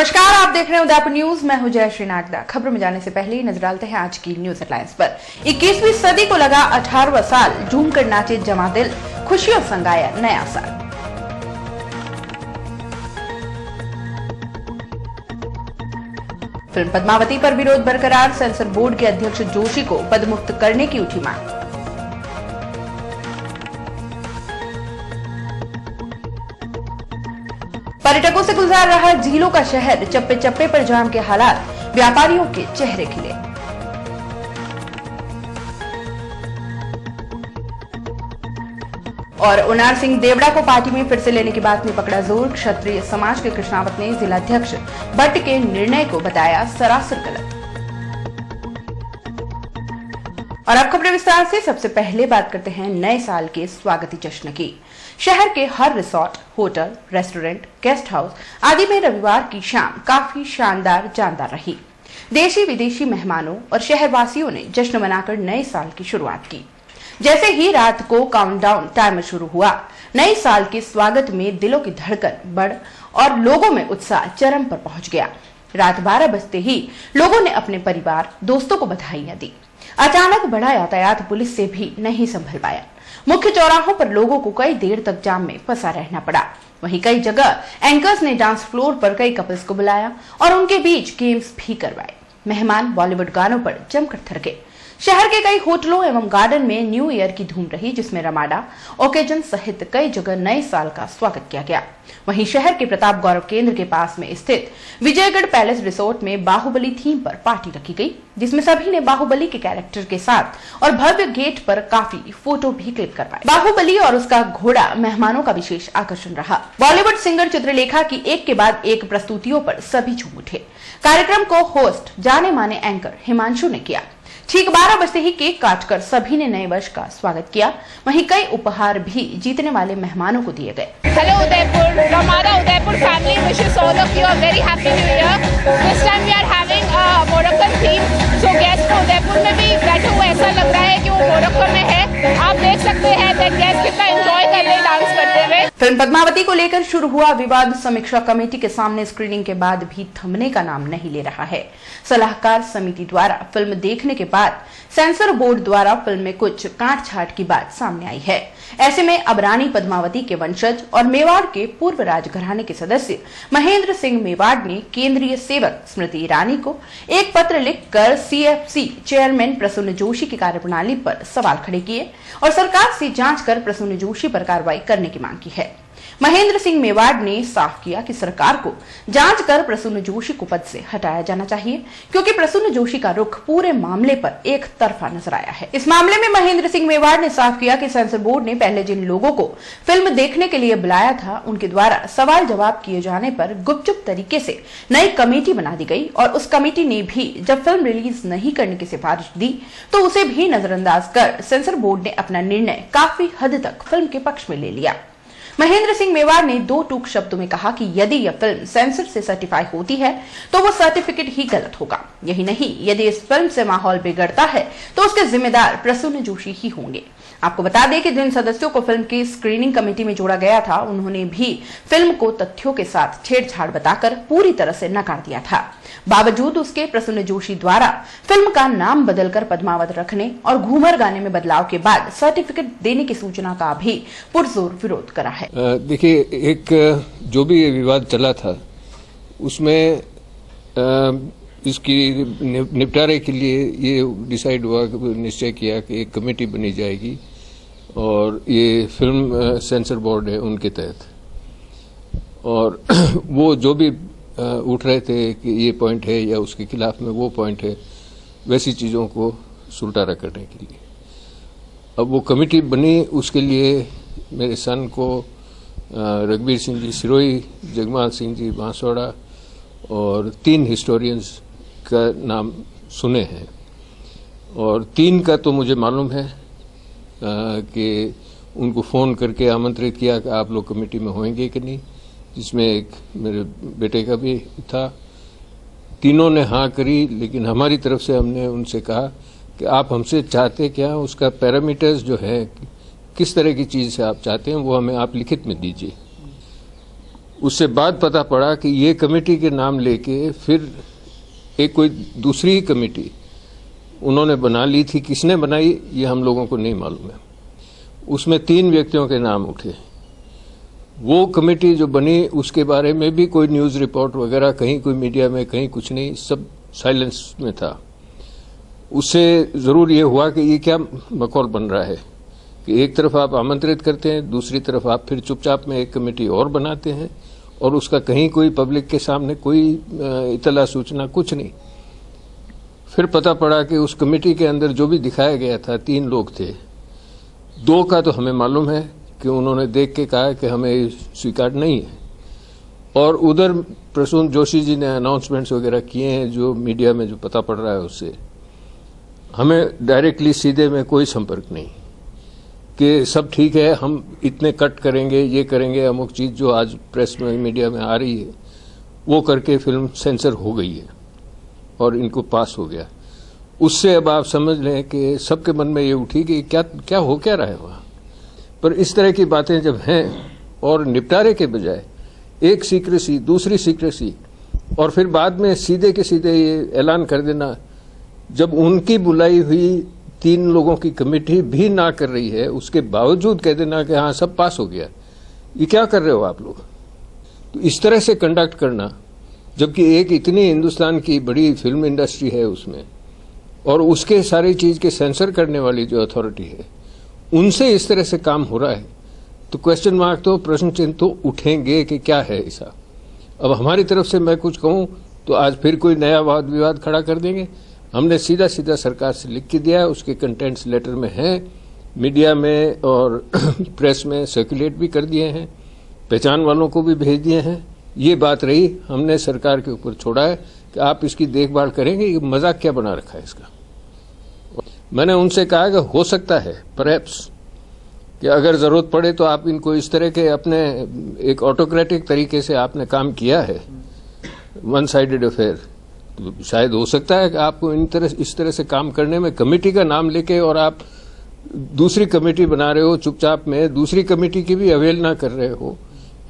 नमस्कार, आप देख रहे हैं उदयपुर न्यूज। मैं हूं जयश्री नागदा। खबर में जाने से पहले नजर डालते हैं आज की न्यूज हेडलाइंस पर। 21वीं सदी को लगा 18वां साल, झूम कर नाचे जमा दिल, खुशियों संग आया नया साल। फिल्म पद्मावती पर विरोध बरकरार, सेंसर बोर्ड के अध्यक्ष जोशी को पदमुक्त करने की उठी मांग। पर्यटकों से गुलजार रहा झीलों का शहर, चप्पे चप्पे पर जाम के हालात, व्यापारियों के चेहरे खिले। और उनार सिंह देवड़ा को पार्टी में फिर से लेने की बात में पकड़ा जोर, क्षत्रिय समाज के कृष्णावत ने जिलाध्यक्ष भट्ट के निर्णय को बताया सरासर गलत। और अब खबरें विस्तार से। सबसे पहले बात करते हैं नए साल के स्वागती जश्न की। शहर के हर resort, hotel, restaurant, guest house आदि में रविवार की शाम काफी शानदार जानदार रही। देशी विदेशी मेहमानों और शहरवासियों ने जश्न मनाकर नए साल की शुरुआत की। जैसे ही रात को काउंटडाउन टाइमर शुरू हुआ, नए साल के स्वागत में दिलों की धड़कन बढ़ और लोगों में उत्साह चरम पर पहुंच गया। रात 12 बजते ही लोगों ने अपने परिवार, दोस्तों को बधाइयां दी। अचानक बढ़ा यातायात पुलिस से भी नहीं संभल पाया। मुख्य चौराहों पर लोगों को कई देर तक जाम में फंसा रहना पड़ा। वहीं कई जगह एंकर्स ने डांस फ्लोर पर कई कपल्स को बुलाया और उनके बीच गेम्स भी करवाए। मेहमान बॉलीवुड गानों पर जमकर थरके। शहर के कई होटलों एवं गार्डन में न्यू ईयर की धूम रही, जिसमें रमाडा, ओकेजन सहित कई जगह नए साल का स्वागत किया गया। वहीं शहर के प्रताप गौरव केंद्र के पास में स्थित विजयगढ़ पैलेस रिसोर्ट में बाहुबली थीम पर पार्टी रखी गई, जिसमें सभी ने बाहुबली के कैरेक्टर के साथ और भव्य गेट पर काफी फोटो भी क्लिक करवाए। बाहुबली और उसका घोड़ा मेहमानों का विशेष आकर्षण रहा। बॉलीवुड सिंगर चित्रलेखा की एक के बाद एक प्रस्तुतियों पर सभी झूम उठे। कार्यक्रम को होस्ट जाने माने एंकर हिमांशु ने किया। ठीक 12 बजते ही केक काटकर सभी ने नए वर्ष का स्वागत किया। वहीं कई उपहार भी जीतने वाले मेहमानों को दिए गए। हेलो उदयपुर, हमारा Udaipur family wishes all of you a very happy new year. This time we are having a Moroccan theme, so guest को उदयपुर में भी बैठे हुए ऐसा लग रहा है कि वो मोरक्को में है। आप देख सकते हैं दैट गेस्ट कितना एंजॉय कर रहे हैं डांस करते हुए। फिल्म पद्मावती को लेकर शुरू हुआ विवाद समीक्षा कमेटी के सामने स्क्रीनिंग के बाद भी थमने का नाम नहीं ले रहा है। सलाहकार समिति द्वारा फिल्म देखने के बाद सेंसर बोर्ड द्वारा फिल्म में कुछ काट छाट की बात सामने आई है। ऐसे में अब रानी पद्मावती के वंशज और मेवाड़ के पूर्व राजघराने के सदस्य महेंद्र सिंह मेवाड़ ने केंद्रीय सेवक स्मृति ईरानी को एक पत्र लिखकर सीएफसी चेयरमैन प्रसून जोशी की कार्यप्रणाली पर सवाल खड़े किए और सरकार से जांच कर प्रसून जोशी पर कार्रवाई करने की मांग की है। महेंद्र सिंह मेवाड़ ने साफ किया कि सरकार को जांच कर प्रसून जोशी को पद से हटाया जाना चाहिए, क्योंकि प्रसून जोशी का रुख पूरे मामले पर एक तरफा नजर आया है। इस मामले में महेंद्र सिंह मेवाड़ ने साफ किया कि सेंसर बोर्ड ने पहले जिन लोगों को फिल्म देखने के लिए बुलाया था, उनके द्वारा सवाल जवाब किए जाने पर गुपचुप तरीके से नई कमेटी बना दी गई और उस कमेटी ने भी जब फिल्म रिलीज नहीं करने की सिफारिश दी तो उसे भी नजरअंदाज कर सेंसर बोर्ड ने अपना निर्णय काफी हद तक फिल्म के पक्ष में ले लिया। महेंद्र सिंह मेवाड़ ने दो टूक शब्दों में कहा कि यदि यह फिल्म सेंसर से सर्टिफाई होती है तो वो सर्टिफिकेट ही गलत होगा। यही नहीं, यदि इस फिल्म से माहौल बिगड़ता है तो उसके जिम्मेदार प्रसून जोशी ही होंगे। आपको बता दें कि जिन सदस्यों को फिल्म की स्क्रीनिंग कमेटी में जोड़ा गया था, उन्होंने भी फिल्म को तथ्यों के साथ छेड़छाड़ बताकर पूरी तरह से नकार दिया था। बावजूद उसके प्रसून जोशी द्वारा फिल्म का नाम बदलकर पद्मावत रखने और घूमर गाने में बदलाव के बाद सर्टिफिकेट देने की सूचना का भी पुरजोर विरोध करा है। देखिए, एक जो भी विवाद चला था उसमें इसकी निपटारे के लिए ये डिसाइड हुआ, निश्चय किया कि एक कमेटी बनी जाएगी और ये फिल्म सेंसर बोर्ड है उनके तहत, और वो जो भी उठ रहे थे कि ये पॉइंट है या उसके खिलाफ में वो पॉइंट है, वैसी चीज़ों को सुलटारा करने के लिए अब वो कमेटी बनी। उसके लिए मेरे सन को रघुवीर सिंह जी सिरोही, जगमाल सिंह जी बांसवाड़ा और 3 हिस्टोरियंस का नाम सुने हैं, और 3 का तो मुझे मालूम है कि उनको फ़ोन करके आमंत्रित किया कि आप लोग कमेटी में होंगे कि नहीं, जिसमें एक मेरे बेटे का भी था। तीनों ने हाँ करी, लेकिन हमारी तरफ से हमने उनसे कहा कि आप हमसे चाहते क्या, उसका पैरामीटर्स जो है, किस तरह की चीज़ से आप चाहते हैं, वो हमें आप लिखित में दीजिए। उससे बाद पता पड़ा कि ये कमेटी के नाम लेके फिर एक कोई दूसरी ही कमेटी उन्होंने बना ली थी। किसने बनाई ये हम लोगों को नहीं मालूम है। उसमें 3 व्यक्तियों के नाम उठे। वो कमेटी जो बनी उसके बारे में भी कोई न्यूज़ रिपोर्ट वगैरह कहीं कोई मीडिया में कहीं कुछ नहीं, सब साइलेंस में था। उससे जरूर ये हुआ कि ये क्या मखौल बन रहा है कि एक तरफ आप आमंत्रित करते हैं, दूसरी तरफ आप फिर चुपचाप में एक कमेटी और बनाते हैं और उसका कहीं कोई पब्लिक के सामने कोई इतला सूचना कुछ नहीं। फिर पता पड़ा कि उस कमेटी के अंदर जो भी दिखाया गया था 3 लोग थे। 2 का तो हमें मालूम है कि उन्होंने देख के कहा कि हमें स्वीकार नहीं है, और उधर प्रसून जोशी जी ने अनाउंसमेंट्स वगैरह किए हैं जो मीडिया में जो पता पड़ रहा है उससे हमें डायरेक्टली सीधे में कोई संपर्क नहीं कि सब ठीक है, हम इतने कट करेंगे, ये करेंगे, अमुक चीज जो आज प्रेस में मीडिया में आ रही है वो करके फिल्म सेंसर हो गई है और इनको पास हो गया। उससे अब आप समझ लें कि सबके मन में ये उठी कि क्या हो क्या रहा है वहां पर। इस तरह की बातें जब हैं और निपटारे के बजाय एक सीक्रेसी दूसरी सीक्रेसी और फिर बाद में सीधे के सीधे ये ऐलान कर देना, जब उनकी बुलाई हुई 3 लोगों की कमेटी भी ना कर रही है उसके बावजूद कह देना कि हाँ सब पास हो गया, ये क्या कर रहे हो आप लोग। तो इस तरह से कंडक्ट करना, जबकि एक इतनी हिंदुस्तान की बड़ी फिल्म इंडस्ट्री है उसमें और उसके सारी चीज के सेंसर करने वाली जो अथॉरिटी है उनसे इस तरह से काम हो रहा है, तो क्वेश्चन मार्क तो प्रश्न चिन्ह तो उठेंगे कि क्या है ऐसा। अब हमारी तरफ से मैं कुछ कहूं तो आज फिर कोई नया वाद विवाद खड़ा कर देंगे। हमने सीधा सीधा सरकार से लिख के दिया है, उसके कंटेंट्स लेटर में हैं, मीडिया में और प्रेस में सर्कुलेट भी कर दिए हैं, पहचान वालों को भी भेज दिए हैं। ये बात रही, हमने सरकार के ऊपर छोड़ा है कि आप इसकी देखभाल करेंगे। ये मजाक क्या बना रखा है इसका। मैंने उनसे कहा कि हो सकता है परहैप्स कि अगर जरूरत पड़े तो आप इनको इस तरह के अपने एक ऑटोक्रेटिक तरीके से आपने काम किया है, वन साइडेड अफेयर, तो शायद हो सकता है कि आपको इस तरह से काम करने में कमेटी का नाम लेके और आप दूसरी कमेटी बना रहे हो, चुपचाप में दूसरी कमेटी की भी अवहेलना कर रहे हो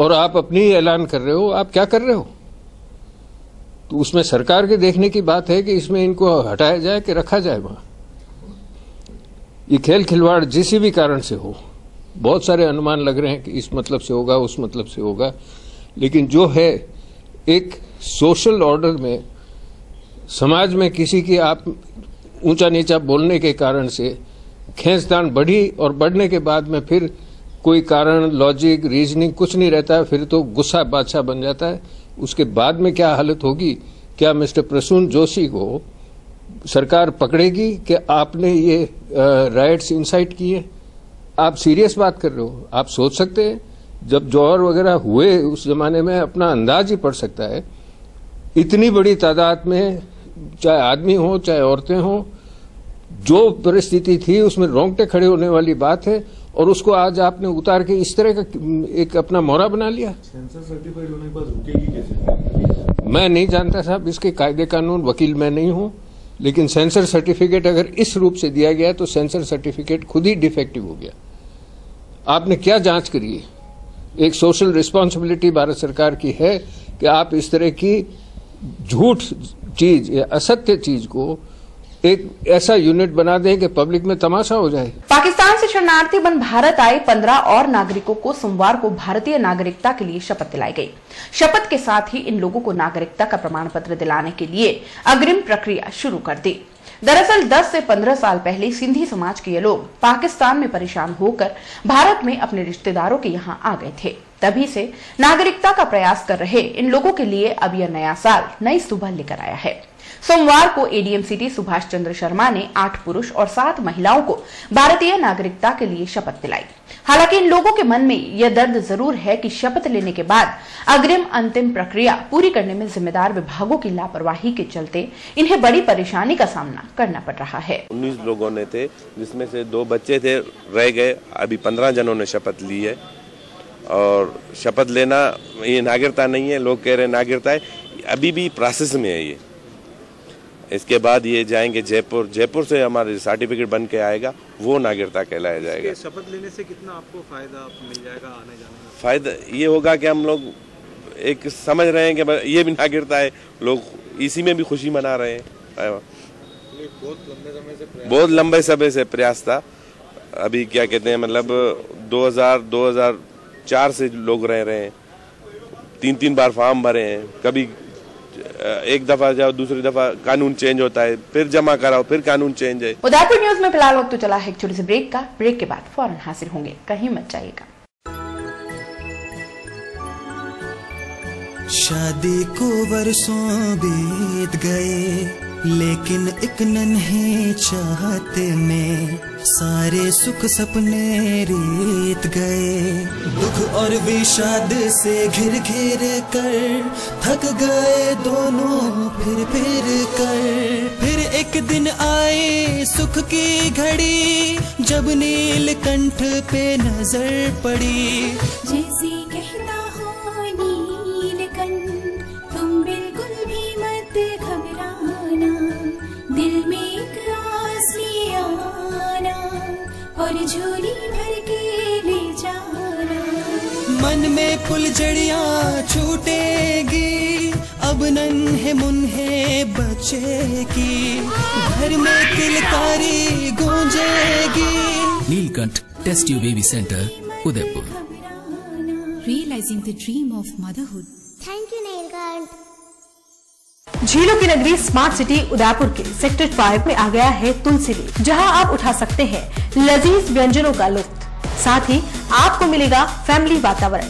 और आप अपनी ही ऐलान कर रहे हो। आप क्या कर रहे हो। तो उसमें सरकार के देखने की बात है कि इसमें इनको हटाया जाए कि रखा जाए वहां। ये खेल खिलवाड़ जिस भी कारण से हो, बहुत सारे अनुमान लग रहे हैं कि इस मतलब से होगा, उस मतलब से होगा, लेकिन जो है एक सोशल ऑर्डर में समाज में किसी की आप ऊंचा नीचा बोलने के कारण से खींचतान बढ़ी और बढ़ने के बाद में फिर कोई कारण, लॉजिक, रीजनिंग कुछ नहीं रहता है, फिर तो गुस्सा बादशाह बन जाता है। उसके बाद में क्या हालत होगी। क्या मिस्टर प्रसून जोशी को सरकार पकड़ेगी कि आपने ये राइट्स इंसाइट किए। आप सीरियस बात कर रहे हो। आप सोच सकते हैं जब जौहर वगैरह हुए उस जमाने में अपना अंदाज ही पड़ सकता है। इतनी बड़ी तादाद में चाहे आदमी हो चाहे औरतें हो, जो परिस्थिति थी उसमें रोंगटे खड़े होने वाली बात है और उसको आज आपने उतार के इस तरह का एक अपना मोहरा बना लिया। सेंसर सर्टिफाइड होने के बाद रुकेगी कैसे? मैं नहीं जानता साहब इसके कायदे कानून, वकील मैं नहीं हूं, लेकिन सेंसर सर्टिफिकेट अगर इस रूप से दिया गया तो सेंसर सर्टिफिकेट खुद ही डिफेक्टिव हो गया। आपने क्या जांच करी है। एक सोशल रिस्पॉन्सिबिलिटी भारत सरकार की है कि आप इस तरह की झूठ चीज या असत्य चीज को एक ऐसा यूनिट बना दें कि पब्लिक में तमाशा हो जाए। पाकिस्तान से शरणार्थी बन भारत आए 15 और नागरिकों को सोमवार को भारतीय नागरिकता के लिए शपथ दिलाई गई। शपथ के साथ ही इन लोगों को नागरिकता का प्रमाण पत्र दिलाने के लिए अग्रिम प्रक्रिया शुरू कर दी। दरअसल 10 से 15 साल पहले सिंधी समाज के ये लोग पाकिस्तान में परेशान होकर भारत में अपने रिश्तेदारों के यहाँ आ गए थे। तभी से नागरिकता का प्रयास कर रहे इन लोगों के लिए अब यह नया साल नई सुबह लेकर आया है। सोमवार को एडीएम सिटी सुभाष चंद्र शर्मा ने 8 पुरुष और 7 महिलाओं को भारतीय नागरिकता के लिए शपथ दिलाई। हालांकि इन लोगों के मन में यह दर्द जरूर है कि शपथ लेने के बाद अग्रिम अंतिम प्रक्रिया पूरी करने में जिम्मेदार विभागों की लापरवाही के चलते इन्हें बड़ी परेशानी का सामना करना पड़ रहा है। 19 लोगों ने थे, जिसमें से 2 बच्चे थे, रह गए। अभी 15 जनों ने शपथ ली है और शपथ लेना ये नागरिकता नहीं है। लोग कह रहे हैं नागरिकता है, अभी भी प्रोसेस में है ये। इसके बाद ये जाएंगे जयपुर, जयपुर से हमारे सर्टिफिकेट बन के आएगा, वो नागरिकता कहलाया जाएगा। शपथ लेने से कितना आपको फायदा मिल जाएगा आने जाने में? फायदा ये होगा कि हम लोग एक समझ रहे हैं कि ये भी नागरिकता है, लोग इसी में भी खुशी मना रहे हैं। बहुत लंबे समय से प्रयास था। अभी क्या कहते हैं, मतलब 2004 से लोग रह रहे हैं, 3 बार फॉर्म भरे हैं, कभी एक दफा जाओ, दूसरी दफा कानून चेंज होता है, फिर जमा कराओ, फिर कानून चेंज है। उदयपुर न्यूज में फिलहाल वक्त तो चला है एक छोटे से ब्रेक का। ब्रेक के बाद फौरन हाजिर होंगे, कहीं मत जाइएगा। शादी को वर्षों बीत गए, लेकिन एक नन्हे चाहते में सारे सुख सपने बीत गए। दुख और विषाद से घिर घिर कर थक गए दोनों फिर कर। फिर एक दिन आए सुख की घड़ी, जब नीलकंठ पे नजर पड़ी। जैसे कहता हो नीलकंठ, तुम बिल्कुल भी मत घबराना, दिल में एक आस ले आना और झोली भर के ले जाना। मन में फुलझड़ियाँ छूटेगी, अब नन्हे मुन्हे बचेगी, घर में किलकारी गूंजेगी। Neelkanth test tube baby centre, Udaipur. Realizing the dream of motherhood. Thank you, Neelkanth. झीलों की नगरी स्मार्ट सिटी उदयपुर के सेक्टर 5 में आ गया है तुलसी लीफ, जहां आप उठा सकते हैं लजीज व्यंजनों का लुत्फ। साथ ही आपको मिलेगा फैमिली वातावरण,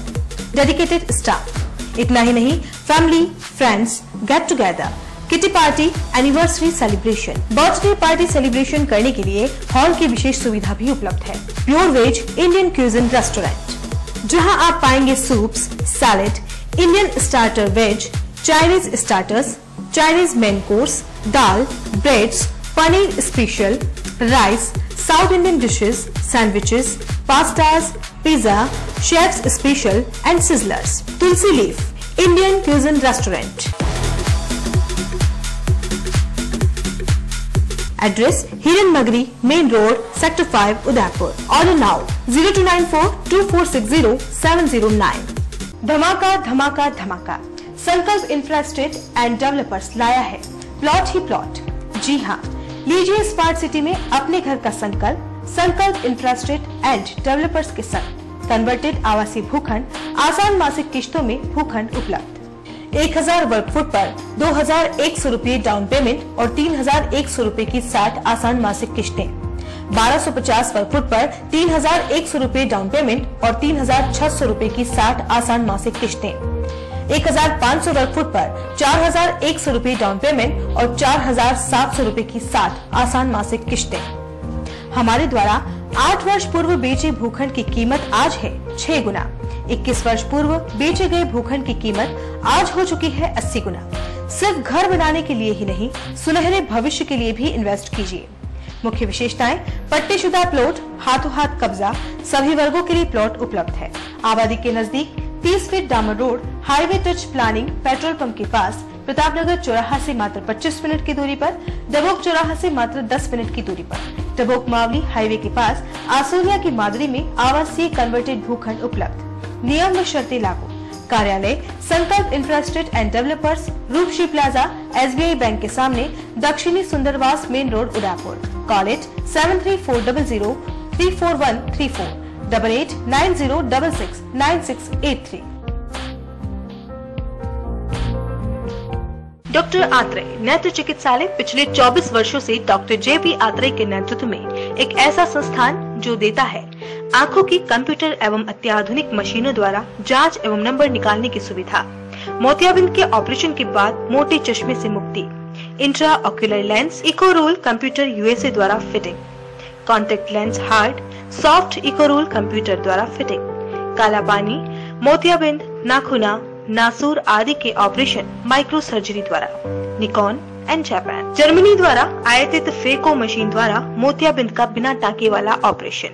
डेडिकेटेड स्टाफ। इतना ही नहीं, family, friends, get together, kitty party, anniversary celebration, birthday party celebration करने के लिए हॉल की विशेष सुविधा भी उपलब्ध है। Pure veg Indian cuisine restaurant, जहां आप पाएंगे soups, salad, Indian starter veg, Chinese starters, Chinese main course, dal, breads, paneer special, rice, South Indian dishes, sandwiches, pastas, pizza, chef's special and sizzlers. Tulsi leaf Indian cuisine restaurant. Address Hiran Nagri main road, sector 5, Udaipur. Order now 02942460-709। धमाका धमाका धमाका, संकल्प infrastructure and developers लाया है plot ही plot. जी हाँ, लीजिए smart city में अपने घर का संकल्प। संकल्प इंफ्रास्ट्रक्चर एंड डेवलपर्स के संग कन्वर्टेड आवासीय भूखंड, आसान मासिक किश्तों में भूखंड उपलब्ध। 1000 वर्ग फुट पर 2100 रूपये डाउन पेमेंट और 3100 रूपये की 60 आसान मासिक किश्तें। 1250 वर्ग फुट पर 3100 रूपये डाउन पेमेंट और 3600 रूपये की 60 आसान मासिक किश्तें। 1500 वर्ग फुट पर 4100 रूपये डाउन पेमेंट और 4700 रूपये की 60 आसान मासिक किश्तें। हमारे द्वारा 8 वर्ष पूर्व बेचे भूखंड की कीमत आज है 6 गुना। 21 वर्ष पूर्व बेचे गए भूखंड की कीमत आज हो चुकी है 80 गुना। सिर्फ घर बनाने के लिए ही नहीं, सुनहरे भविष्य के लिए भी इन्वेस्ट कीजिए। मुख्य विशेषताएं: पट्टेशुदा प्लॉट, हाथों हाथ कब्जा, सभी वर्गों के लिए प्लॉट उपलब्ध है। आबादी के नजदीक 30 फीट डामर road, highway touch planning, petrol pump के पास, प्रतापनगर चौराहा से मात्र 25 मिनट की दूरी पर, डबोक चौराहा से मात्र 10 मिनट की दूरी पर, डबोक मावली हाईवे के पास, आसोलिया की मादरी में आवासीय कन्वर्टेड भूखंड उपलब्ध। नियम व शर्तें लागू। कार्यालय: Sankalp infrastructure and developers, Roopshree plaza, SBI bank के सामने, दक्षिणी Sundarwas main road, Udaipur. Call it 7340034134 8890669683। Doctor Atreya नेत्र चिकित्सालय पिछले 24 वर्षों से डॉक्टर JP आत्रेय के नेतृत्व में एक ऐसा संस्थान जो देता है आंखों की कंप्यूटर एवं अत्याधुनिक मशीनों द्वारा जांच एवं नंबर निकालने की सुविधा, मोतियाबिंद के ऑपरेशन के बाद मोटे चश्मे से मुक्ति, इंट्रा ऑक्यूलर लेंस इको रोल कंप्यूटर USA द्वारा fitting, contact lens hard soft इको रोल कंप्यूटर द्वारा फिटिंग, काला पानी, मोतियाबिंद, नाखूना, नासूर आदि के ऑपरेशन माइक्रो सर्जरी द्वारा, निकॉन एंड जापान, जर्मनी द्वारा आयातित फेको मशीन द्वारा मोतियाबिंद का बिना टाँके वाला ऑपरेशन,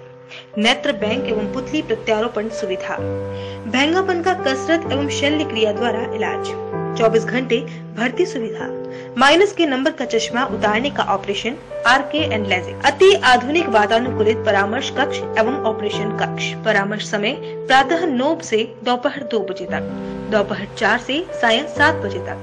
नेत्र बैंक एवं पुतली प्रत्यारोपण सुविधा, भैंगापन का कसरत एवं शल्य क्रिया द्वारा इलाज, 24 घंटे भर्ती सुविधा, माइनस के नंबर का चश्मा उतारने का ऑपरेशन RK एंड लेजिक, अति आधुनिक वातानुकूलित परामर्श कक्ष एवं ऑपरेशन कक्ष। परामर्श समय प्रातः 9 से दोपहर 2 बजे तक, दोपहर 4 से सायं 7 बजे तक,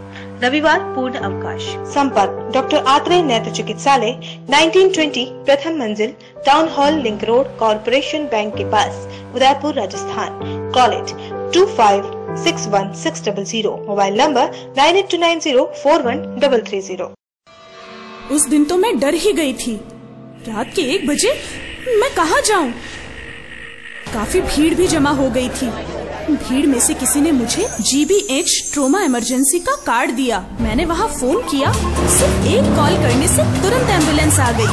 रविवार पूर्ण अवकाश। संपर्क डॉक्टर आत्रेय नेत्र चिकित्सालय 1920 प्रथम मंजिल, town hall, link road, corporation bank के पास, Udaipur, Rajasthan. Call it 25616000, mobile number 9829041330। उस दिन तो मैं डर ही गई थी। रात के 1 बजे मैं कहाँ जाऊँ? काफी भीड़ भी जमा हो गई थी। भीड़ में से किसी ने मुझे GBH ट्रोमा इमरजेंसी का कार्ड दिया। मैंने वहाँ फोन किया, सिर्फ एक कॉल करने से तुरंत एम्बुलेंस आ गई।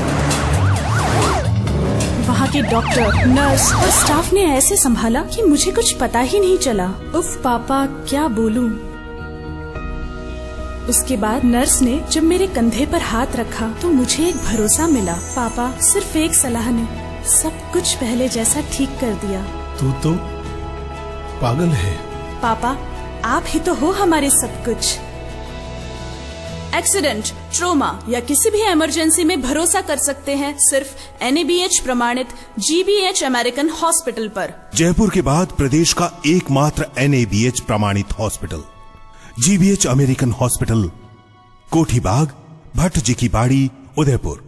वहाँ के डॉक्टर, नर्स और स्टाफ ने ऐसे संभाला कि मुझे कुछ पता ही नहीं चला। उफ पापा, क्या बोलूं। उसके बाद नर्स ने जब मेरे कंधे पर हाथ रखा तो मुझे एक भरोसा मिला। पापा, सिर्फ एक सलाह ने सब कुछ पहले जैसा ठीक कर दिया। तू तो पागल है। पापा, आप ही तो हो हमारे सब कुछ। एक्सीडेंट, ट्रोमा या किसी भी इमरजेंसी में भरोसा कर सकते हैं सिर्फ NABH प्रमाणित GBH अमेरिकन हॉस्पिटल पर। जयपुर के बाद प्रदेश का एकमात्र NABH प्रमाणित हॉस्पिटल GBH अमेरिकन हॉस्पिटल, कोठी बाग, भट्ट जी की बाड़ी, उदयपुर।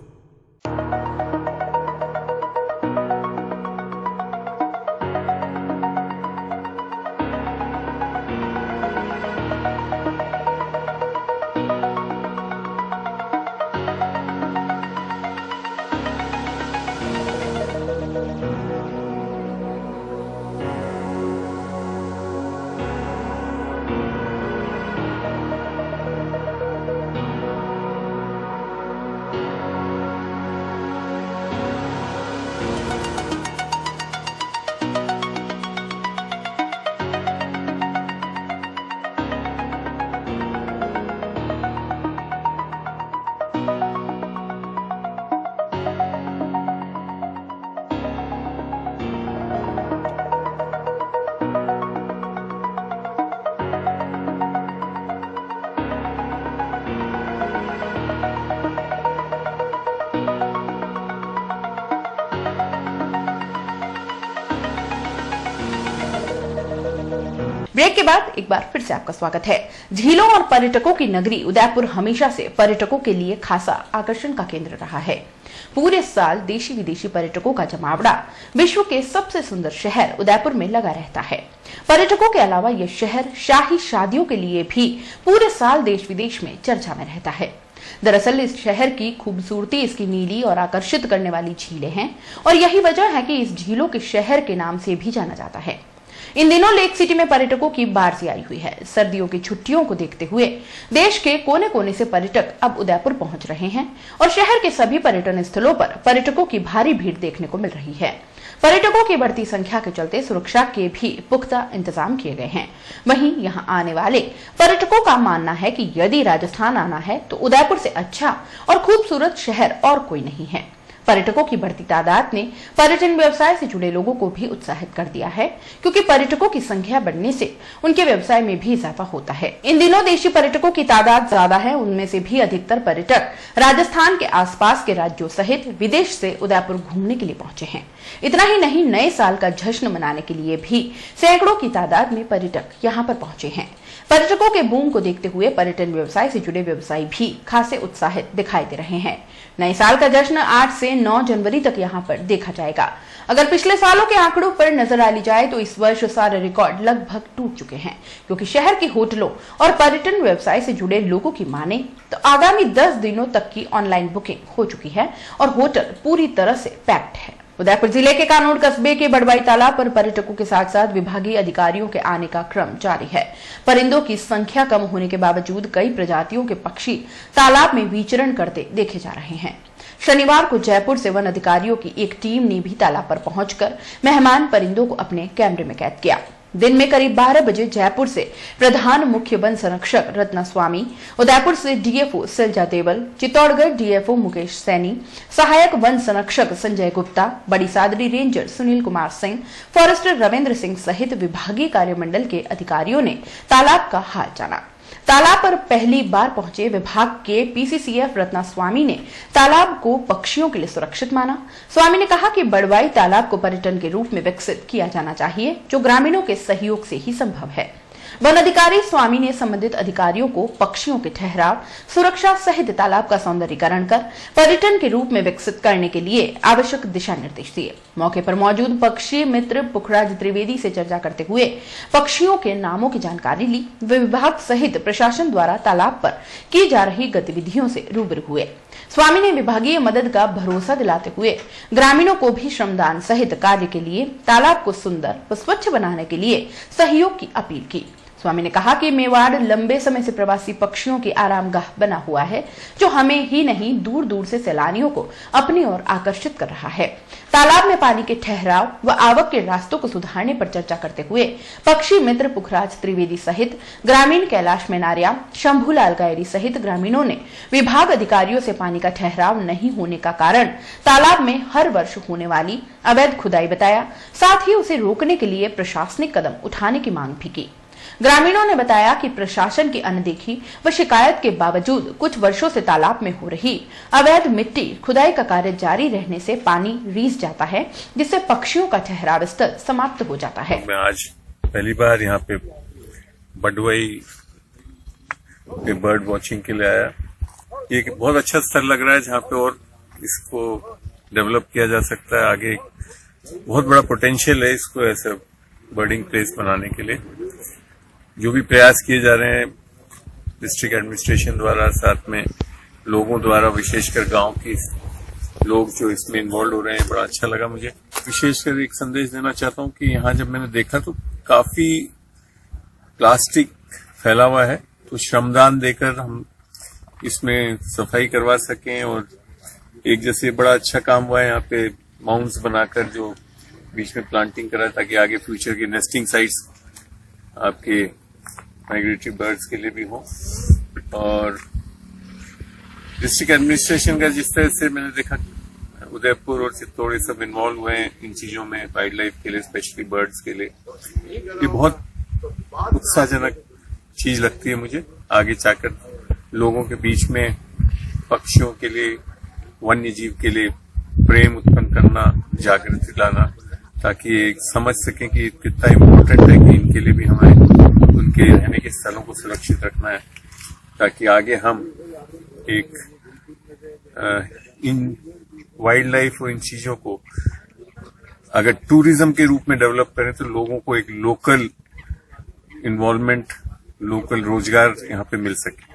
ब्रेक के बाद एक बार फिर से आपका स्वागत है। झीलों और पर्यटकों की नगरी उदयपुर हमेशा से पर्यटकों के लिए खासा आकर्षण का केंद्र रहा है। पूरे साल देशी विदेशी पर्यटकों का जमावड़ा विश्व के सबसे सुंदर शहर उदयपुर में लगा रहता है। पर्यटकों के अलावा यह शहर शाही शादियों के लिए भी पूरे साल देश विदेश में चर्चा में रहता है। दरअसल इस शहर की खूबसूरती इसकी नीली और आकर्षित करने वाली झीलें हैं और यही वजह है कि इस झीलों के शहर के नाम से भी जाना जाता है। इन दिनों लेक सिटी में पर्यटकों की बाढ़ आई हुई है। सर्दियों की छुट्टियों को देखते हुए देश के कोने कोने से पर्यटक अब उदयपुर पहुंच रहे हैं और शहर के सभी पर्यटन स्थलों पर पर्यटकों की भारी भीड़ देखने को मिल रही है। पर्यटकों की बढ़ती संख्या के चलते सुरक्षा के भी पुख्ता इंतजाम किए गए हैं। वहीं यहां आने वाले पर्यटकों का मानना है कि यदि राजस्थान आना है तो उदयपुर से अच्छा और खूबसूरत शहर और कोई नहीं है। पर्यटकों की बढ़ती तादाद ने पर्यटन व्यवसाय से जुड़े लोगों को भी उत्साहित कर दिया है, क्योंकि पर्यटकों की संख्या बढ़ने से उनके व्यवसाय में भी इजाफा होता है। इन दिनों देशी पर्यटकों की तादाद ज्यादा है, उनमें से भी अधिकतर पर्यटक राजस्थान के आसपास के राज्यों सहित विदेश से उदयपुर घूमने के लिए पहुंचे हैं। इतना ही नहीं, नए साल का जश्न मनाने के लिए भी सैकड़ों की तादाद में पर्यटक यहाँ पर पहुंचे हैं। पर्यटकों के बूम को देखते हुए पर्यटन व्यवसाय से जुड़े व्यवसायी भी खासे उत्साहित दिखाई दे रहे हैं। नए साल का जश्न 8 से 9 जनवरी तक यहाँ पर देखा जाएगा। अगर पिछले सालों के आंकड़ों पर नजर डाली जाए तो इस वर्ष सारे रिकॉर्ड लगभग टूट चुके हैं, क्योंकि शहर के होटलों और पर्यटन व्यवसाय से जुड़े लोगों की माने तो आगामी 10 दिनों तक की ऑनलाइन बुकिंग हो चुकी है और होटल पूरी तरह से पैक्ड है। उदयपुर जिले के कानूड़ कस्बे के बड़बाई तालाब पर पर्यटकों के साथ साथ विभागीय अधिकारियों के आने का क्रम जारी है। परिंदों की संख्या कम होने के बावजूद कई प्रजातियों के पक्षी तालाब में विचरण करते देखे जा रहे हैं। शनिवार को जयपुर से वन अधिकारियों की एक टीम ने भी तालाब पर पहुंचकर मेहमान परिंदों को अपने कैमरे में कैद किया। दिन में करीब 12 बजे जयपुर से प्रधान मुख्य वन संरक्षक रत्ना स्वामी, उदयपुर से DFO सिलजा देवल, चित्तौड़गढ़ DFO मुकेश सैनी, सहायक वन संरक्षक संजय गुप्ता, बड़ी सादरी रेंजर सुनील कुमार सिंह, फॉरेस्टर रविंद्र सिंह सहित विभागीय कार्यमंडल के अधिकारियों ने तालाब का हाल जाना। तालाब पर पहली बार पहुंचे विभाग के पीसीसीएफ रत्ना स्वामी ने तालाब को पक्षियों के लिए सुरक्षित माना। स्वामी ने कहा कि बड़वाई तालाब को पर्यटन के रूप में विकसित किया जाना चाहिए, जो ग्रामीणों के सहयोग से ही संभव है। वन अधिकारी स्वामी ने संबंधित अधिकारियों को पक्षियों के ठहराव, सुरक्षा सहित तालाब का सौंदर्यीकरण कर पर्यटन के रूप में विकसित करने के लिए आवश्यक दिशा निर्देश दिए। मौके पर मौजूद पक्षी मित्र पुखराज त्रिवेदी से चर्चा करते हुए पक्षियों के नामों की जानकारी ली। वे विभाग सहित प्रशासन द्वारा तालाब पर की जा रही गतिविधियों से रूबरू हुए। स्वामी ने विभागीय मदद का भरोसा दिलाते हुए ग्रामीणों को भी श्रमदान सहित कार्य के लिए तालाब को सुंदर व स्वच्छ बनाने के लिए सहयोग की अपील की। स्वामी ने कहा कि मेवाड़ लंबे समय से प्रवासी पक्षियों की आरामगाह बना हुआ है, जो हमें ही नहीं दूर दूर से सैलानियों को अपनी ओर आकर्षित कर रहा है। तालाब में पानी के ठहराव व आवक के रास्तों को सुधारने पर चर्चा करते हुए पक्षी मित्र पुखराज त्रिवेदी सहित ग्रामीण कैलाश मेनारिया, शंभूलाल गायरी सहित ग्रामीणों ने विभाग अधिकारियों से पानी का ठहराव नहीं होने का कारण तालाब में हर वर्ष होने वाली अवैध खुदाई बताया। साथ ही उसे रोकने के लिए प्रशासनिक कदम उठाने की मांग भी की। ग्रामीणों ने बताया कि प्रशासन की अनदेखी व शिकायत के बावजूद कुछ वर्षों से तालाब में हो रही अवैध मिट्टी खुदाई का कार्य जारी रहने से पानी रीस जाता है, जिससे पक्षियों का ठहराव स्थल समाप्त हो जाता है। मैं आज पहली बार यहाँ पे बड़वाई पे बर्ड वॉचिंग के लिए आया। ये एक बहुत अच्छा स्थल लग रहा है जहाँ पे और इसको डेवलप किया जा सकता है। आगे बहुत बड़ा पोटेंशियल है इसको ऐसे बर्डिंग प्लेस बनाने के लिए। जो भी प्रयास किए जा रहे हैं डिस्ट्रिक्ट एडमिनिस्ट्रेशन द्वारा, साथ में लोगों द्वारा, विशेषकर गांव के लोग जो इसमें इन्वॉल्व हो रहे हैं, बड़ा अच्छा लगा मुझे। विशेषकर एक संदेश देना चाहता हूं कि यहाँ जब मैंने देखा तो काफी प्लास्टिक फैला हुआ है, तो श्रमदान देकर हम इसमें सफाई करवा सकें। और एक जैसे बड़ा अच्छा काम हुआ है यहाँ पे माउंट्स बनाकर जो बीच में प्लांटिंग करा, ताकि आगे फ्यूचर की नेस्टिंग साइट्स आपके माइग्रेटरी बर्ड्स के लिए भी हो। और डिस्ट्रिक्ट एडमिनिस्ट्रेशन का जिस तरह से मैंने देखा उदयपुर और चित्तौड़ सब इन्वॉल्व हुए हैं इन चीजों में, वाइल्ड लाइफ के लिए, स्पेशली बर्ड्स के लिए, ये बहुत उत्साहजनक चीज लगती है मुझे। आगे जाकर लोगों के बीच में पक्षियों के लिए, वन्य जीव के लिए प्रेम उत्पन्न करना, जागृति लाना, ताकि एक समझ सकें कि कितना इम्पोर्टेंट है कि इनके लिए भी हमें उनके रहने के स्थलों को सुरक्षित रखना है, ताकि आगे हम एक इन वाइल्ड लाइफ और इन चीजों को अगर टूरिज्म के रूप में डेवलप करें तो लोगों को एक लोकल इन्वॉल्वमेंट, लोकल रोजगार यहाँ पे मिल सके।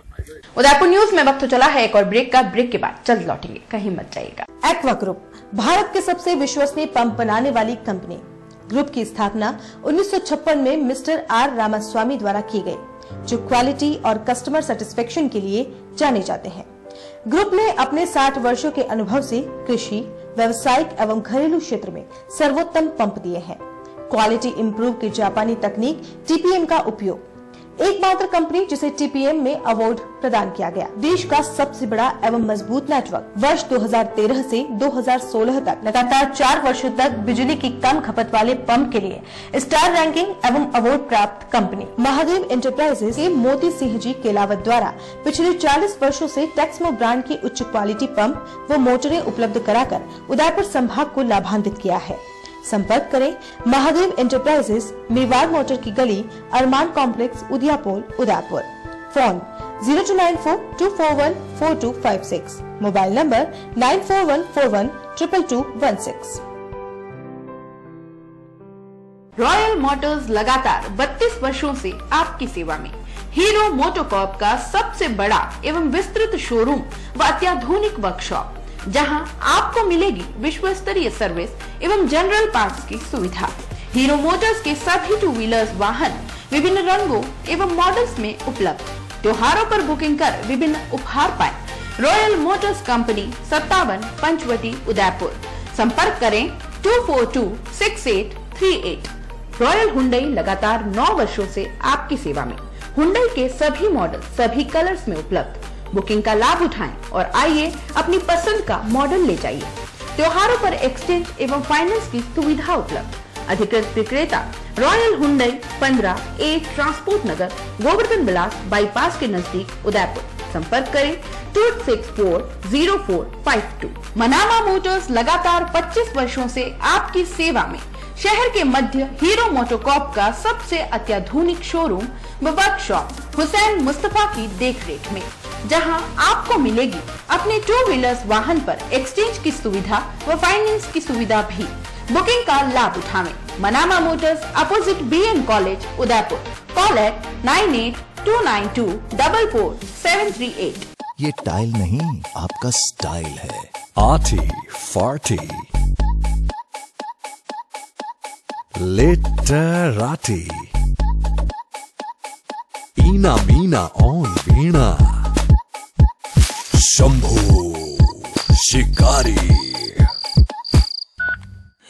उदयपुर न्यूज में वक्त चला है एक और ब्रेक का। ब्रेक के बाद जल्द लौटेंगे, कहीं मत जाइएगा। एक्वा ग्रुप भारत के सबसे विश्वसनीय पंप बनाने वाली कंपनी। ग्रुप की स्थापना 1956 में मिस्टर आर रामास्वामी द्वारा की गई, जो क्वालिटी और कस्टमर सेटिस्फेक्शन के लिए जाने जाते हैं। ग्रुप ने अपने 60 वर्षों के अनुभव से कृषि, व्यावसायिक एवं घरेलू क्षेत्र में सर्वोत्तम पंप दिए हैं। क्वालिटी इंप्रूव की जापानी तकनीक टीपीएम का उपयोग, एकमात्र कंपनी जिसे टीपीएम में अवार्ड प्रदान किया गया। देश का सबसे बड़ा एवं मजबूत नेटवर्क। वर्ष 2013 से 2016 तक लगातार 4 वर्षों तक बिजली की कम खपत वाले पंप के लिए स्टार रैंकिंग एवं अवार्ड प्राप्त कंपनी। महादेव एंटरप्राइजेस के मोती सिंह जी केलावत द्वारा पिछले 40 वर्षों से टेक्समो ब्रांड की उच्च क्वालिटी पंप व मोटरें उपलब्ध कराकर उदयपुर संभाग को लाभान्वित किया है। संपर्क करें महादेव एंटरप्राइजेस, मेवाड़ मोटर की गली, Armaan complex, Udaipur, Udaipur. Phone 0294241426, mobile number 9414122216। Royal motors लगातार 32 वर्षों से आपकी सेवा में। हीरो मोटोकॉर्प का सबसे बड़ा एवं विस्तृत शोरूम व अत्याधुनिक वर्कशॉप, जहां आपको मिलेगी विश्व स्तरीय सर्विस एवं जनरल पार्ट्स की सुविधा। हीरो मोटर्स के सभी 2 व्हीलर्स वाहन विभिन्न रंगों एवं मॉडल्स में उपलब्ध। त्योहारों पर बुकिंग कर विभिन्न उपहार पाएं। Royal motors company 57 Panchvati, Udaipur. संपर्क करें 2426838। रॉयल हुंडई लगातार 9 वर्षों से आपकी सेवा में। हुंडई के सभी मॉडल सभी कलर्स में उपलब्ध। बुकिंग का लाभ उठाएं और आइए अपनी पसंद का मॉडल ले जाइए। त्योहारों पर एक्सचेंज एवं फाइनेंस की सुविधा उपलब्ध। अधिकृत विक्रेता रॉयल हुंडई 15A ट्रांसपोर्ट नगर, गोवर्धन विलास बाईपास के नजदीक उदयपुर। संपर्क करें 2640452। मनामा मोटर्स लगातार 25 वर्षों से आपकी सेवा में। शहर के मध्य हीरो मोटोकॉर्प का सबसे अत्याधुनिक शोरूम व वर्कशॉप हुसैन मुस्तफा की देखरेख में, जहां आपको मिलेगी अपने 2 व्हीलर्स वाहन पर एक्सचेंज की सुविधा व फाइनेंस की सुविधा भी। बुकिंग का लाभ उठावें। Manama motors opposite BN college Udaipur. Call at 9829244738। ये टाइल नहीं, आपका स्टाइल है। Arty forty लिटराटी Eena Meena on वीणा शंभू शिकारी।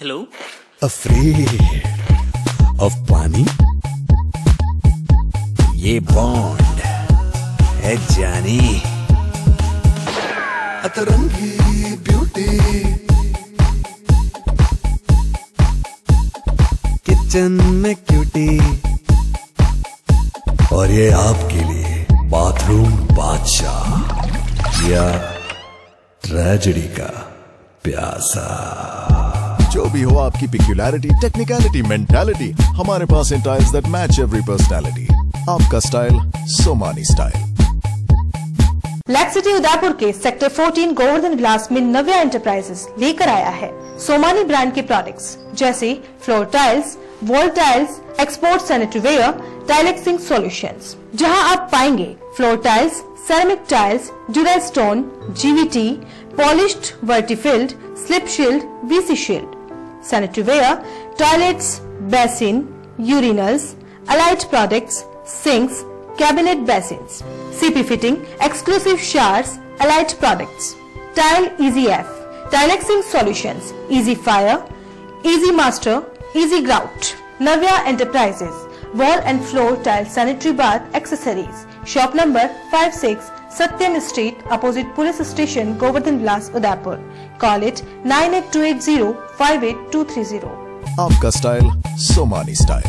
हेलो। अफ्रेड ऑफ पानी, ये बॉन्ड है जानी। अतरंगी ब्यूटी, किचन में क्यूटी, और ये आपके लिए बाथरूम बादशाह या ट्रेजेडी का प्यासा। जो भी हो आपकी पिक्यूलैरिटी, टेक्निकलिटी, मेंटालिटी, हमारे पास in tiles that match every personality. आपका style Somani style. Lake city Udaipur के सेक्टर 14 गोवर्धन विलास में नव्या एंटरप्राइजेस लेकर आया है सोमानी ब्रांड के प्रोडक्ट्स, जैसे floor tiles, wall tiles, export sanitary ware, टाइलेक्सिंग सॉल्यूशंस, जहां आप पाएंगे फ्लोर टाइल्स, सेरेमिक टाइल्स, ड्यूराइल स्टोन, GVT, पॉलिश्ड वर्टिफिल्ड, slip shield, VC shield, sanitary ware, toilets, basin, urinals, allied products, sinks, cabinet basins, CP fitting, exclusive showers, allied products, tile EasyF, टाइलेक्सिंग solutions, easy fire, easy master, easy grout. Navya enterprises, wall and floor tile sanitary bath accessories, shop number 56 Satyam street opposite police station Govardhan Vilas Udaipur. Call it 9828058230। आपका style Somani style.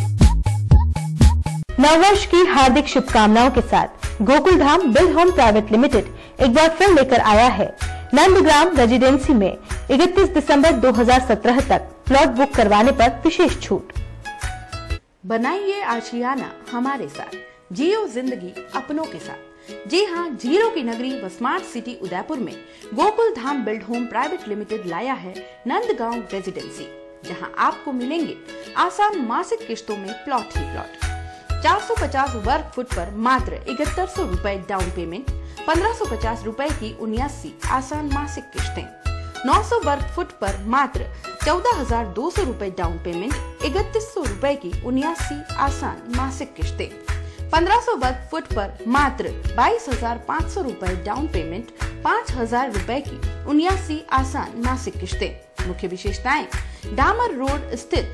नववर्ष की हार्दिक शुभकामनाओं के साथ Gokul Dham build home private limited एक बार फिर लेकर आया है नंदग्राम रेजिडेंसी में 31 दिसंबर 2017 तक प्लॉट बुक करवाने पर विशेष छूट। बनाइए आशियाना हमारे साथ, जियो जिंदगी अपनों के साथ। जी हाँ, जीरो की नगरी व स्मार्ट सिटी उदयपुर में Gokul Dham build home private limited लाया है नंदगांव रेजिडेंसी, जहां आपको मिलेंगे आसान मासिक किश्तों में प्लॉट ही प्लॉट। 450 वर्ग फुट पर मात्र 7100 रुपए डाउन पेमेंट, 1550 रुपए की 79 आसान मासिक किश्तें। 900 वर्ग फुट पर मात्र 14,200 रुपए डाउन पेमेंट, 3100 रुपए की 79 आसान मासिक किश्तें। 1500 वर्ग फुट पर मात्र 22,500 रुपए डाउन पेमेंट, 5,000 रुपए की 79 आसान मासिक किश्तें। मुख्य विशेषताएं: डामर रोड स्थित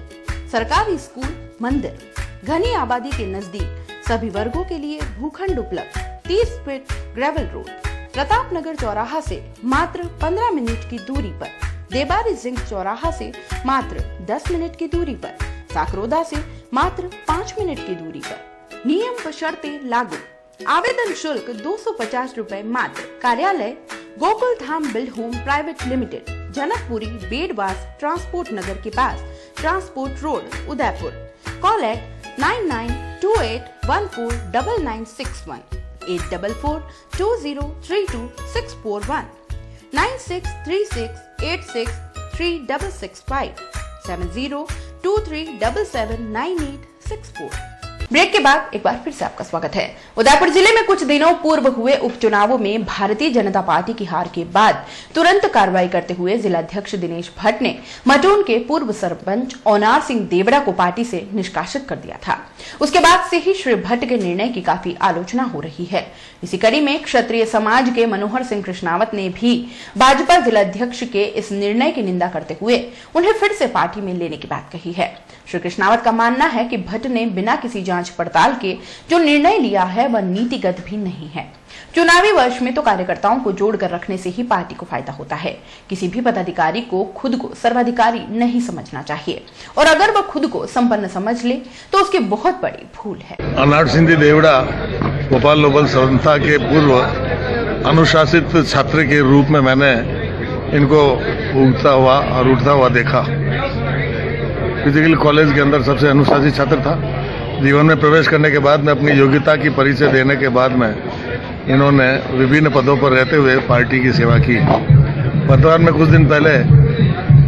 सरकारी स्कूल, मंदिर, घनी आबादी के नजदीक, सभी वर्गों के लिए भूखंड उपलब्ध, 30 feet gravel road, Pratap Nagar चौराहा से मात्र 15 मिनट की दूरी पर, देबारी जिंक चौराहा से मात्र 10 मिनट की दूरी पर, साकरोदा से मात्र 5 मिनट की दूरी पर। नियम व शर्तें लागू। आवेदन शुल्क 250 रुपए मात्र। कार्यालय Gokul Dham build home private limited, Janakpuri Bedwas transport नगर के पास, transport road Udaipur. Call at 9928149961, 8442032641, 9636863665, 7023779864। Break के बाद एक बार फिर से आपका स्वागत है। उदयपुर जिले में कुछ दिनों पूर्व हुए उपचुनावों में भारतीय जनता पार्टी की हार के बाद तुरंत कार्रवाई करते हुए जिलाध्यक्ष दिनेश भट्ट ने मटोन के पूर्व सरपंच ओनार सिंह देवड़ा को पार्टी से निष्कासित कर दिया था। उसके बाद से ही श्री भट्ट के निर्णय की काफी आलोचना हो रही है। इसी कड़ी में क्षत्रिय समाज के मनोहर सिंह कृष्णावत ने भी भाजपा जिलाध्यक्ष के इस निर्णय की निंदा करते हुए उन्हें फिर से पार्टी में लेने की बात कही है। श्री कृष्णावत का मानना है कि भट्ट ने बिना किसी जांच पड़ताल के जो निर्णय लिया है वह नीतिगत भी नहीं है। चुनावी वर्ष में तो कार्यकर्ताओं को जोड़कर रखने से ही पार्टी को फायदा होता है। किसी भी पदाधिकारी को खुद को सर्वाधिकारी नहीं समझना चाहिए, और अगर वह खुद को संपन्न समझ ले तो उसकी बहुत बड़ी भूल है। अर्नाड सिंह देवड़ा भोपाल नोबल संस्था के पूर्व अनुशासित छात्र के रूप में मैंने इनको उगता हुआ और उठता हुआ देखा। फिजिकल कॉलेज के अंदर सबसे अनुशासित छात्र था। जीवन में प्रवेश करने के बाद में अपनी योग्यता की परिचय देने के बाद में इन्होंने विभिन्न पदों पर रहते हुए पार्टी की सेवा की। वर्तमान में कुछ दिन पहले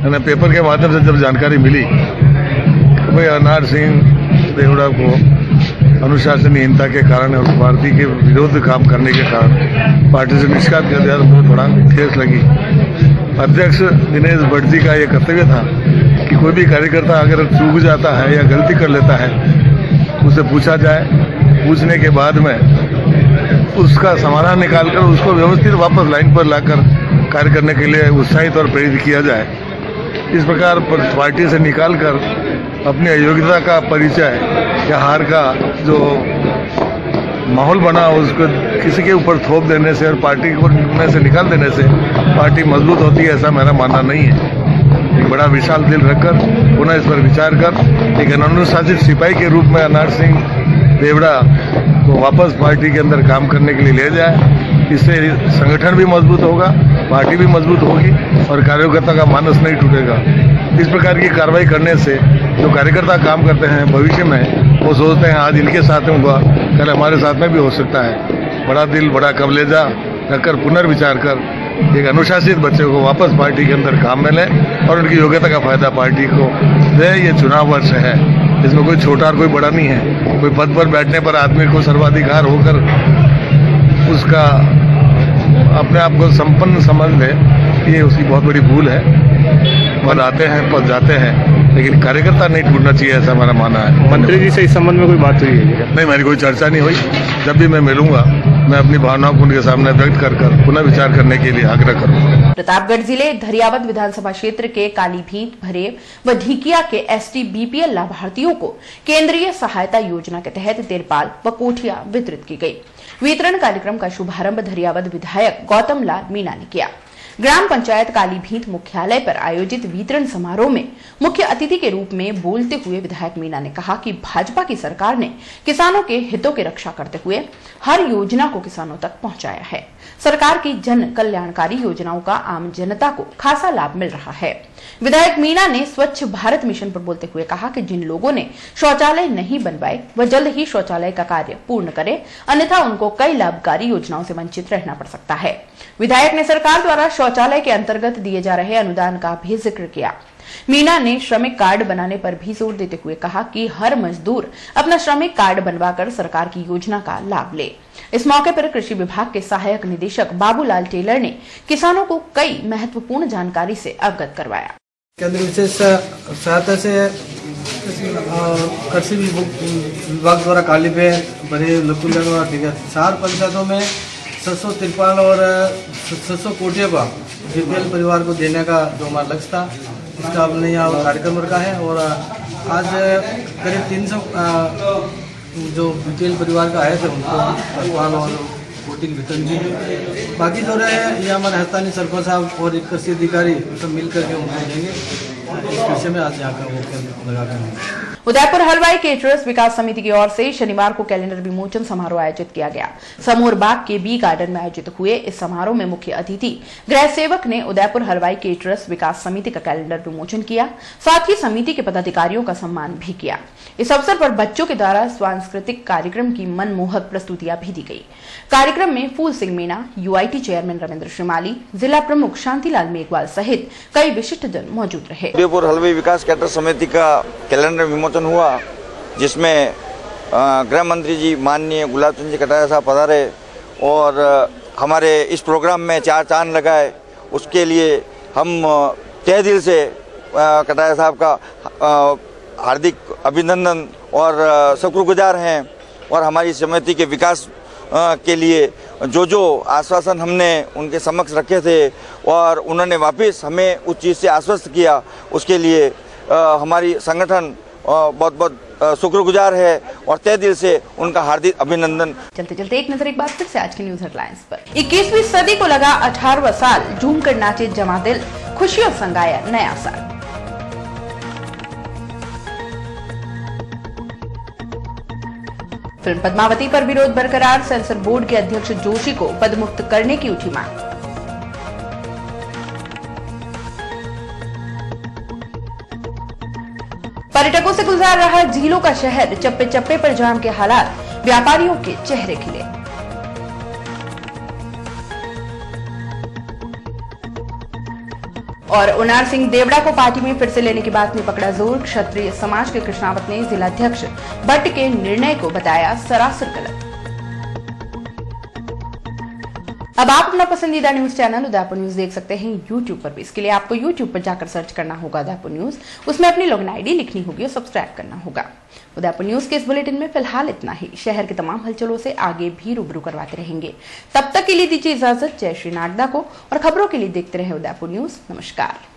मैंने पेपर के माध्यम से जब जानकारी मिली कि भाई अर्नाड सिंह देवड़ा को अनुशासनहीनता के कारण और पार्टी के विरोध काम करने के कारण पार्टी से निष्कासित किया गया, बहुत बड़ा ठेस लगी। अध्यक्ष दिनेश भट्ट जी का ये कर्तव्य था कि कोई भी कार्यकर्ता अगर चूक जाता है या गलती कर लेता है उसे पूछा जाए, पूछने के बाद में उसका समाधान निकालकर उसको व्यवस्थित वापस लाइन पर लाकर कार्य करने के लिए उत्साहित और प्रेरित किया जाए। इस प्रकार पार्टी से निकालकर अपनी अयोग्यता का परिचय या हार का जो माहौल बना उसको किसी के ऊपर थोप देने से और पार्टी को में से निकाल देने से पार्टी मजबूत होती है, ऐसा मेरा मानना नहीं है। एक बड़ा विशाल दिल रखकर पुनः इस पर विचार कर एक अनुशासित सिपाही के रूप में अर्नाड सिंह देवड़ा को वापस पार्टी के अंदर काम करने के लिए ले जाए। इससे संगठन भी मजबूत होगा, पार्टी भी मजबूत होगी और कार्यकर्ता का मानस नहीं टूटेगा। इस प्रकार की कार्रवाई करने से जो कार्यकर्ता काम करते हैं भविष्य में वो सोचते हैं आज इनके साथ हुआ कल हमारे साथ में भी हो सकता है। बड़ा दिल बड़ा कलेजा रखकर पुनर्विचार कर एक अनुशासित बच्चे को वापस पार्टी के अंदर काम में लें और उनकी योग्यता का फायदा पार्टी को दे। ये चुनाव वर्ष है, इसमें कोई छोटा और कोई बड़ा नहीं है। कोई पद पर बैठने पर आदमी को सर्वाधिकार होकर उसका अपने आप को संपन्न समझ ले, ये उसकी बहुत बड़ी भूल है। पद आते हैं पद जाते हैं, लेकिन कार्यकर्ता नहीं टूटना चाहिए, ऐसा हमारा मानना है। मंत्री जी से इस संबंध में कोई बात हुई है? नहीं, मेरी कोई चर्चा नहीं हुई। जब भी मैं मिलूंगा मैं अपनी भावनाओं को उनके सामने व्यक्त कर पुनः विचार करने के लिए आग्रह करूंगा। प्रतापगढ़ जिले धरियावद विधानसभा क्षेत्र के कालीभीत, भरेव व ढिकिया के एसटी बीपीएल लाभार्थियों को केंद्रीय सहायता योजना के तहत तिरपाल व कोठियां वितरित की गई। वितरण कार्यक्रम का शुभारंभ धरियावद विधायक गौतम लाल मीणा ने किया। ग्राम पंचायत कालीभीत मुख्यालय पर आयोजित वितरण समारोह में मुख्य अतिथि के रूप में बोलते हुए विधायक मीणा ने कहा कि भाजपा की सरकार ने किसानों के हितों की रक्षा करते हुए हर योजना को किसानों तक पहुंचाया है। सरकार की जन कल्याणकारी योजनाओं का आम जनता को खासा लाभ मिल रहा है। विधायक मीणा ने स्वच्छ भारत मिशन पर बोलते हुए कहा कि जिन लोगों ने शौचालय नहीं बनवाए वह जल्द ही शौचालय का कार्य पूर्ण करें, अन्यथा उनको कई लाभकारी योजनाओं से वंचित रहना पड़ सकता है। विधायक ने सरकार द्वारा शौचालय के अंतर्गत दिए जा रहे अनुदान का भी जिक्र किया। मीणा ने श्रमिक कार्ड बनाने पर भी जोर देते हुए कहा कि हर मजदूर अपना श्रमिक कार्ड बनवाकर सरकार की योजना का लाभ ले। इस मौके पर कृषि विभाग के सहायक निदेशक बाबूलाल टेलर ने किसानों को कई महत्वपूर्ण जानकारी से अवगत करवाया। केंद्र विशेष सहायता से कृषि विभाग द्वारा कालीभीत, भरेव, लखुलगढ़ और 4 पंचायतों में 700 तिरपाल और 700 कोठियों का बीपीएल परिवार को देने का जो हमारा लक्ष्य था, इसका हमने यहाँ कार्यक्रम रखा है। और आज करीब 300 जो बीपीएल परिवार का आए थे उनको तिरपाल और कोटिंग वितरण की। बाकी जो रहे ये हमारे स्थानीय सरपंच साहब और एक कृषि अधिकारी सब मिल करके उनको देंगे। इस विषय में आज यहाँ का वो केंद्र लगा कर उदयपुर हलवाई केटरर्स विकास समिति की ओर से शनिवार को कैलेंडर विमोचन समारोह आयोजित किया गया। समोर बाग के बी गार्डन में आयोजित हुए इस समारोह में मुख्य अतिथि गृह सेवक ने उदयपुर हलवाई केटरर्स विकास समिति का कैलेंडर विमोचन किया, साथ ही समिति के पदाधिकारियों का सम्मान भी किया। इस अवसर पर बच्चों के द्वारा सांस्कृतिक कार्यक्रम की मनमोहक प्रस्तुतियां भी दी गई। कार्यक्रम में फूल सिंह मीणा, यूआईटी चेयरमैन रविंद्र श्रीमाली, जिला प्रमुख शांतिलाल मेघवाल सहित कई विशिष्ट जन मौजूद रहे। उदयपुर हलवाई विकास केटरर्स समिति का कैलेंडर विमोचन हुआ, जिसमें गृह मंत्री जी माननीय गुलाब चंद जी कटारिया साहब पधारे और हमारे इस प्रोग्राम में 4 चांद लगाए। उसके लिए हम तहे दिल से कटारिया साहब का हार्दिक अभिनंदन और शुक्रगुजार हैं। और हमारी समिति के विकास के लिए जो आश्वासन हमने उनके समक्ष रखे थे और उन्होंने वापस हमें उस चीज़ से आश्वस्त किया, उसके लिए हमारी संगठन बहुत बहुत शुक्रगुजार है और तहे दिल से उनका हार्दिक अभिनंदन। चलते चलते एक नजर एक बार फिर से आज की न्यूज हेडलाइंस पर। 21वीं सदी को लगा 18वां साल, झूम कर नाचे जमा दिल, खुशियों संग आया नया साल। फिल्म पद्मावती पर विरोध बरकरार, सेंसर बोर्ड के अध्यक्ष जोशी को पदमुक्त करने की उठी मांग। पर्यटकों से गुलजार रहा झीलों का शहर, चप्पे चप्पे पर जाम के हालात, व्यापारियों के चेहरे खिले। और उनार सिंह देवड़ा को पार्टी में फिर से लेने की बात ने पकड़ा जोर, क्षत्रिय समाज के कृष्णावत ने जिलाध्यक्ष भट्ट के निर्णय को बताया सरासर गलत। अब आप अपना पसंदीदा न्यूज चैनल उदयपुर न्यूज देख सकते हैं YouTube पर भी। इसके लिए आपको YouTube पर जाकर सर्च करना होगा उदयपुर न्यूज, उसमें अपनी लॉगिन आईडी लिखनी होगी और सब्सक्राइब करना होगा। उदयपुर न्यूज के इस बुलेटिन में फिलहाल इतना ही। शहर के तमाम हलचलों से आगे भी रूबरू करवाते रहेंगे। तब तक के लिए दीजिए इजाजत। जय श्री नागदा को, और खबरों के लिए देखते रहे उदयपुर न्यूज। नमस्कार।